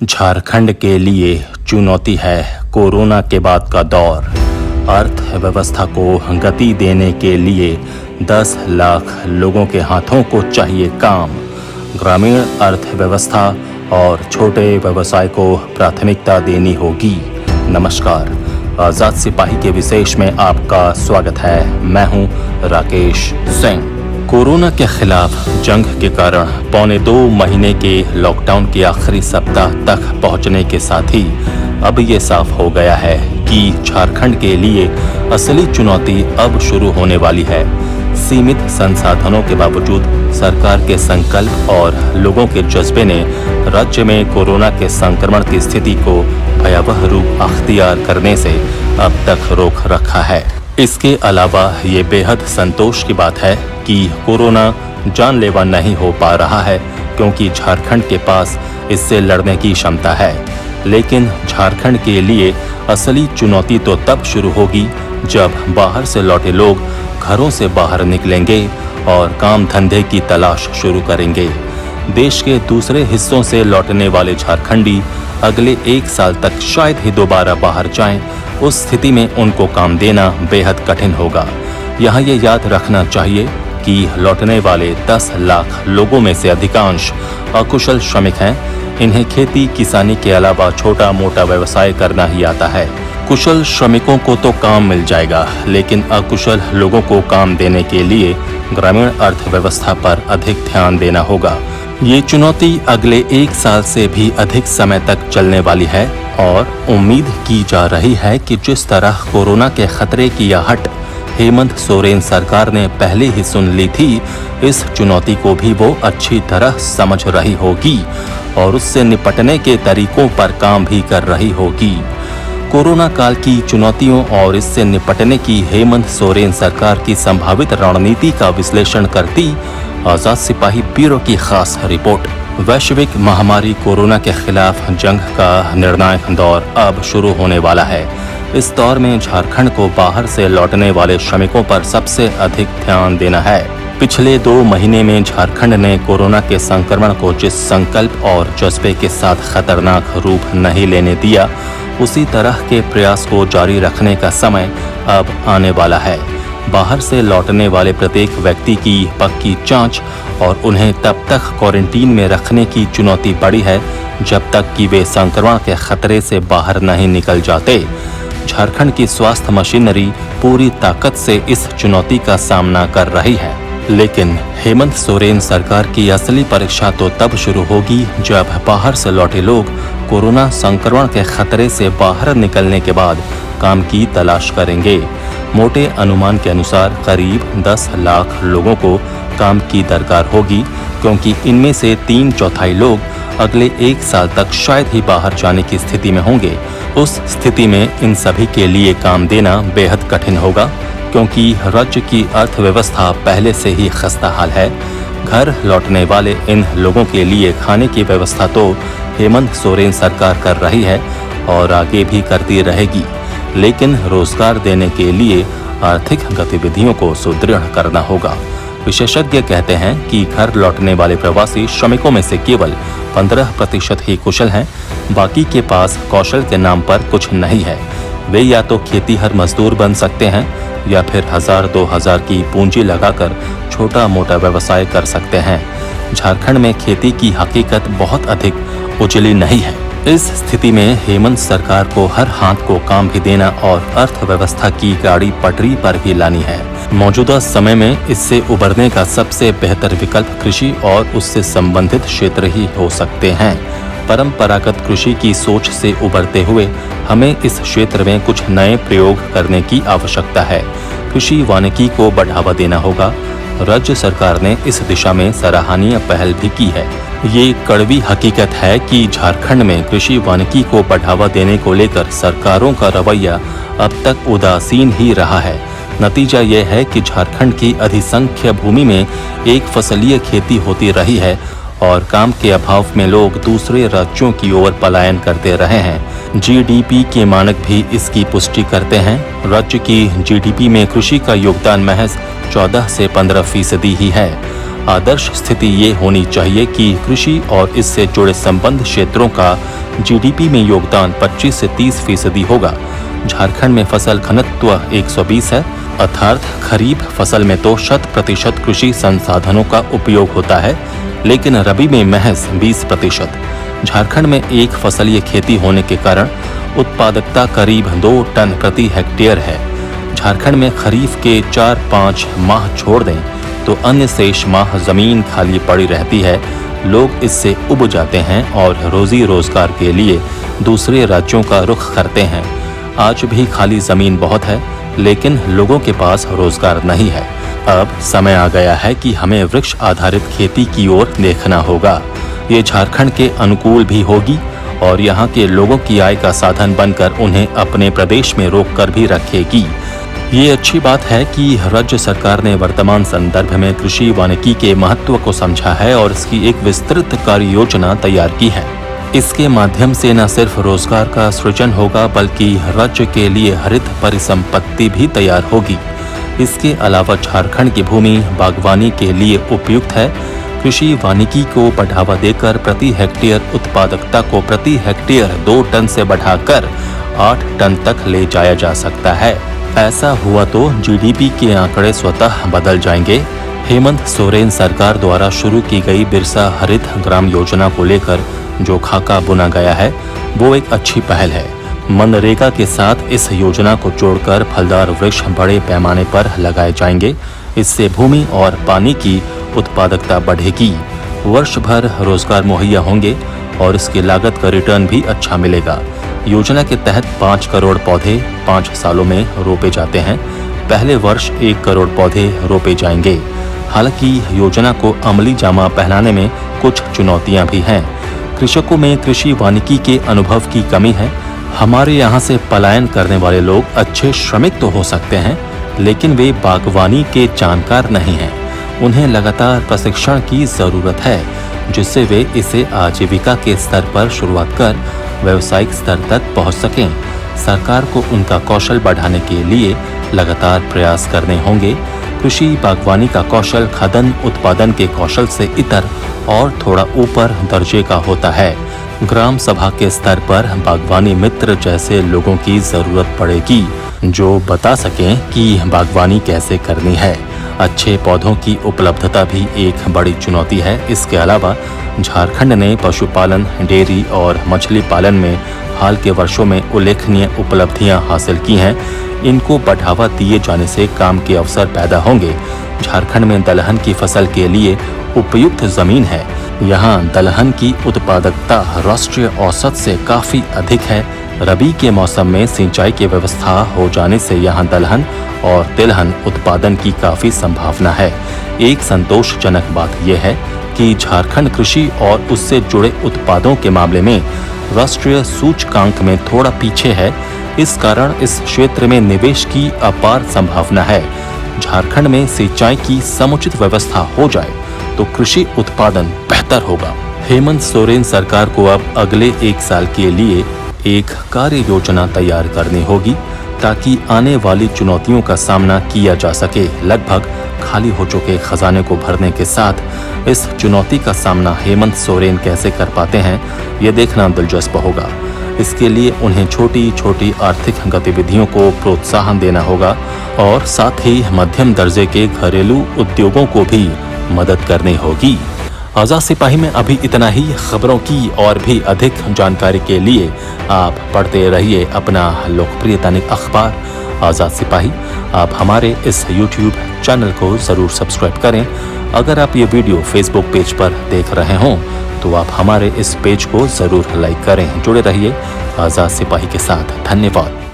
झारखंड के लिए चुनौती है कोरोना के बाद का दौर। अर्थव्यवस्था को गति देने के लिए 10 लाख लोगों के हाथों को चाहिए काम। ग्रामीण अर्थव्यवस्था और छोटे व्यवसाय को प्राथमिकता देनी होगी। नमस्कार, आज़ाद सिपाही के विशेष में आपका स्वागत है। मैं हूं राकेश सिंह। कोरोना के खिलाफ जंग के कारण 1.25 महीने के लॉकडाउन के आखिरी सप्ताह तक पहुंचने के साथ ही अब ये साफ हो गया है कि झारखंड के लिए असली चुनौती अब शुरू होने वाली है। सीमित संसाधनों के बावजूद सरकार के संकल्प और लोगों के जज्बे ने राज्य में कोरोना के संक्रमण की स्थिति को भयावह रूप अख्तियार करने से अब तक रोक रखा है। इसके अलावा ये बेहद संतोष की बात है कि कोरोना जानलेवा नहीं हो पा रहा है, क्योंकि झारखंड के पास इससे लड़ने की क्षमता है। लेकिन झारखंड के लिए असली चुनौती तो तब शुरू होगी जब बाहर से लौटे लोग घरों से बाहर निकलेंगे और काम धंधे की तलाश शुरू करेंगे। देश के दूसरे हिस्सों से लौटने वाले झारखंडी अगले 1 साल तक शायद ही दोबारा बाहर जाएं। उस स्थिति में उनको काम देना बेहद कठिन होगा। यहाँ ये याद रखना चाहिए कि लौटने वाले 10 लाख लोगों में से अधिकांश अकुशल श्रमिक हैं। इन्हें खेती किसानी के अलावा छोटा मोटा व्यवसाय करना ही आता है। कुशल श्रमिकों को तो काम मिल जाएगा, लेकिन अकुशल लोगों को काम देने के लिए ग्रामीण अर्थव्यवस्था पर अधिक ध्यान देना होगा। ये चुनौती अगले 1 साल से भी अधिक समय तक चलने वाली है और उम्मीद की जा रही है कि जिस तरह कोरोना के खतरे की आहट हेमंत सोरेन सरकार ने पहले ही सुन ली थी, इस चुनौती को भी वो अच्छी तरह समझ रही होगी और उससे निपटने के तरीकों पर काम भी कर रही होगी। कोरोना काल की चुनौतियों और इससे निपटने की हेमंत सोरेन सरकार की संभावित रणनीति का विश्लेषण करती आज़ाद सिपाही ब्यूरो की खास रिपोर्ट। वैश्विक महामारी कोरोना के खिलाफ जंग का निर्णायक दौर अब शुरू होने वाला है। इस दौर में झारखंड को बाहर से लौटने वाले श्रमिकों पर सबसे अधिक ध्यान देना है। पिछले 2 महीने में झारखंड ने कोरोना के संक्रमण को जिस संकल्प और जज्बे के साथ खतरनाक रूप नहीं लेने दिया, उसी तरह के प्रयास को जारी रखने का समय अब आने वाला है। बाहर से लौटने वाले प्रत्येक व्यक्ति की पक्की जांच और उन्हें तब तक क्वारंटीन में रखने की चुनौती बड़ी है जब तक कि वे संक्रमण के खतरे से बाहर नहीं निकल जाते। झारखंड की स्वास्थ्य मशीनरी पूरी ताकत से इस चुनौती का सामना कर रही है। लेकिन हेमंत सोरेन सरकार की असली परीक्षा तो तब शुरू होगी जब बाहर से लौटे लोग कोरोना संक्रमण के खतरे से बाहर निकलने के बाद काम की तलाश करेंगे। मोटे अनुमान के अनुसार करीब 10 लाख लोगों को काम की दरकार होगी, क्योंकि इनमें से 3/4 लोग अगले 1 साल तक शायद ही बाहर जाने की स्थिति में होंगे। उस स्थिति में इन सभी के लिए काम देना बेहद कठिन होगा, क्योंकि राज्य की अर्थव्यवस्था पहले से ही खस्ता हाल है। घर लौटने वाले इन लोगों के लिए खाने की व्यवस्था तो हेमंत सोरेन सरकार कर रही है और आगे भी करती रहेगी, लेकिन रोजगार देने के लिए आर्थिक गतिविधियों को सुदृढ़ करना होगा। विशेषज्ञ कहते हैं कि घर लौटने वाले प्रवासी श्रमिकों में से केवल 15% ही कुशल हैं। बाकी के पास कौशल के नाम पर कुछ नहीं है। वे या तो खेतीहर मजदूर बन सकते हैं या फिर 1000-2000 की पूंजी लगाकर छोटा मोटा व्यवसाय कर सकते हैं। झारखंड में खेती की हकीकत बहुत अधिक उजली नहीं है। इस स्थिति में हेमंत सरकार को हर हाथ को काम भी देना और अर्थव्यवस्था की गाड़ी पटरी पर भी लानी है। मौजूदा समय में इससे उबरने का सबसे बेहतर विकल्प कृषि और उससे संबंधित क्षेत्र ही हो सकते हैं। परंपरागत कृषि की सोच से उबरते हुए हमें इस क्षेत्र में कुछ नए प्रयोग करने की आवश्यकता है। कृषि वानिकी को बढ़ावा देना होगा। राज्य सरकार ने इस दिशा में सराहनीय पहल भी की है। ये कड़वी हकीकत है कि झारखंड में कृषि वानिकी को बढ़ावा देने को लेकर सरकारों का रवैया अब तक उदासीन ही रहा है। नतीजा ये है कि झारखंड की अधिसंख्य भूमि में एक फसलीय खेती होती रही है और काम के अभाव में लोग दूसरे राज्यों की ओर पलायन करते रहे हैं। जीडीपी के मानक भी इसकी पुष्टि करते हैं। राज्य की जीडीपी में कृषि का योगदान महज 14 से 15% ही है। आदर्श स्थिति ये होनी चाहिए कि कृषि और इससे जुड़े संबंध क्षेत्रों का जीडीपी में योगदान 25 से 30% होगा। झारखंड में फसल घनत्व 120 है, अर्थात खरीफ फसल में तो 100% कृषि संसाधनों का उपयोग होता है, लेकिन रबी में महज 20%। झारखंड में एक फसलीय खेती होने के कारण उत्पादकता करीब 2 टन प्रति हेक्टेयर है। झारखंड में खरीफ के 4-5 माह छोड़ दें तो अन्य शेष माह जमीन खाली पड़ी रहती है। लोग इससे उब जाते हैं और रोजी रोजगार के लिए दूसरे राज्यों का रुख करते हैं। आज भी खाली जमीन बहुत है, लेकिन लोगों के पास रोजगार नहीं है। अब समय आ गया है कि हमें वृक्ष आधारित खेती की ओर देखना होगा। ये झारखंड के अनुकूल भी होगी और यहाँ के लोगों की आय का साधन बनकर उन्हें अपने प्रदेश में रोक कर भी रखेगी। ये अच्छी बात है कि राज्य सरकार ने वर्तमान संदर्भ में कृषि वानिकी के महत्व को समझा है और इसकी एक विस्तृत कार्य योजना तैयार की है। इसके माध्यम से न सिर्फ रोजगार का सृजन होगा, बल्कि राज्य के लिए हरित परिसंपत्ति भी तैयार होगी। इसके अलावा झारखंड की भूमि बागवानी के लिए उपयुक्त है। कृषि वानिकी को बढ़ावा देकर प्रति हेक्टेयर उत्पादकता को प्रति हेक्टेयर 2 टन से बढ़ाकर 8 टन तक ले जाया जा सकता है। ऐसा हुआ तो जीडीपी के आंकड़े स्वतः बदल जाएंगे। हेमंत सोरेन सरकार द्वारा शुरू की गई बिरसा हरित ग्राम योजना को लेकर जो खाका बुना गया है, वो एक अच्छी पहल है। मनरेगा के साथ इस योजना को जोड़कर फलदार वृक्ष बड़े पैमाने पर लगाए जाएंगे। इससे भूमि और पानी की उत्पादकता बढ़ेगी, वर्ष भर रोजगार मुहैया होंगे और इसकी लागत का रिटर्न भी अच्छा मिलेगा। योजना के तहत 5 करोड़ पौधे 5 सालों में रोपे जाते हैं। पहले वर्ष 1 करोड़ पौधे रोपे जाएंगे। हालांकि योजना को अमली जामा पहनाने में कुछ चुनौतियां भी हैं। कृषकों में कृषि वानिकी के अनुभव की कमी है। हमारे यहाँ से पलायन करने वाले लोग अच्छे श्रमिक तो हो सकते हैं, लेकिन वे बागवानी के जानकार नहीं हैं। उन्हें लगातार प्रशिक्षण की जरूरत है, जिससे वे इसे आजीविका के स्तर पर शुरुआत कर व्यावसायिक स्तर तक पहुंच सकें। सरकार को उनका कौशल बढ़ाने के लिए लगातार प्रयास करने होंगे। कृषि बागवानी का कौशल खाद्यान्न उत्पादन के कौशल से इतर और थोड़ा ऊपर दर्जे का होता है। ग्राम सभा के स्तर पर बागवानी मित्र जैसे लोगों की जरूरत पड़ेगी, जो बता सकें कि बागवानी कैसे करनी है। अच्छे पौधों की उपलब्धता भी एक बड़ी चुनौती है। इसके अलावा झारखंड ने पशुपालन, डेयरी और मछली पालन में हाल के वर्षों में उल्लेखनीय उपलब्धियां हासिल की हैं। इनको बढ़ावा दिए जाने से काम के अवसर पैदा होंगे। झारखंड में दलहन की फसल के लिए उपयुक्त जमीन है। यहाँ दलहन की उत्पादकता राष्ट्रीय औसत से काफी अधिक है। रबी के मौसम में सिंचाई की व्यवस्था हो जाने से यहाँ दलहन और तिलहन उत्पादन की काफी संभावना है। एक संतोषजनक बात यह है कि झारखंड कृषि और उससे जुड़े उत्पादों के मामले में राष्ट्रीय सूचकांक में थोड़ा पीछे है। इस कारण इस क्षेत्र में निवेश की अपार संभावना है। झारखंड में सिंचाई की समुचित व्यवस्था हो जाए तो कृषि उत्पादन बेहतर होगा। हेमंत सोरेन सरकार को अब अगले 1 साल के लिए एक कार्य योजना तैयार करनी होगी, ताकि आने वाली चुनौतियों का सामना किया जा सके। लगभग खाली हो चुके खजाने को भरने के साथ इस चुनौती का सामना हेमंत सोरेन कैसे कर पाते हैं, ये देखना दिलचस्प होगा। इसके लिए उन्हें छोटी छोटी आर्थिक गतिविधियों को प्रोत्साहन देना होगा और साथ ही मध्यम दर्जे के घरेलू उद्योगों को भी मदद करनी होगी। आज़ाद सिपाही में अभी इतना ही। खबरों की और भी अधिक जानकारी के लिए आप पढ़ते रहिए अपना लोकप्रिय दैनिक अखबार आज़ाद सिपाही। आप हमारे इस YouTube चैनल को ज़रूर सब्सक्राइब करें। अगर आप ये वीडियो फेसबुक पेज पर देख रहे हों तो आप हमारे इस पेज को ज़रूर लाइक करें। जुड़े रहिए आज़ाद सिपाही के साथ। धन्यवाद।